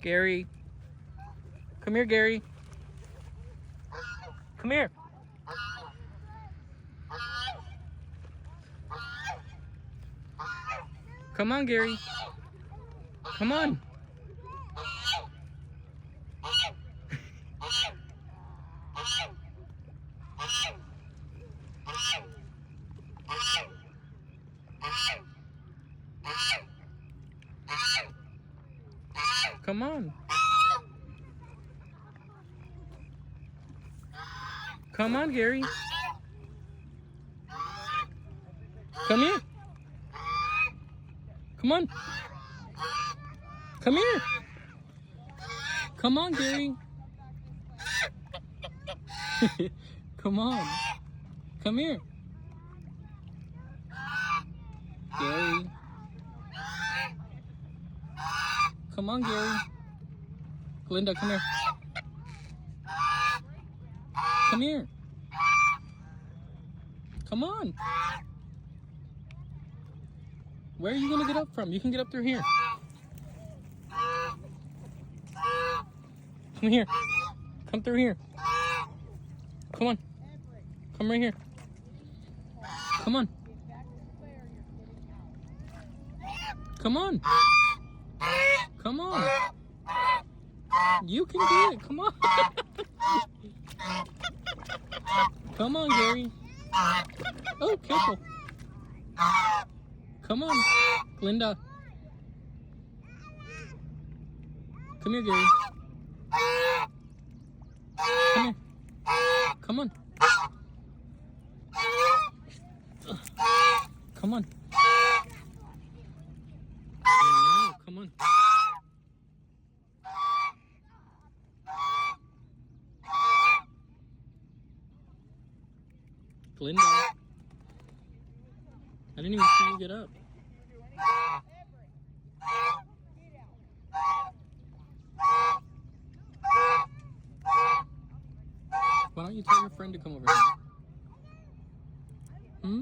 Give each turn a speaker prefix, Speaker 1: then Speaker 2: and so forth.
Speaker 1: Gary. Come here, Gary. Come here. Come on, Gary. Come on. Come on. Come on, Gary. Come here. Come on. Come here. Come on, Gary. Come on. Come here. Gary. Come on, Gary. Glinda, come here. Come here. Come on. Where are you going to get up from? You can get up through here. Come here. Come through here. Come on. Come right here. Come on. Come on. Come on. You can do it. Come on. Come on, Gary. Oh, careful. Come on, Glinda. Come here, Gary. Come here. Come on. Come on. Oh, no, come on. Glinda. I didn't even see you get up. Why don't you tell your friend to come over here? Hmm?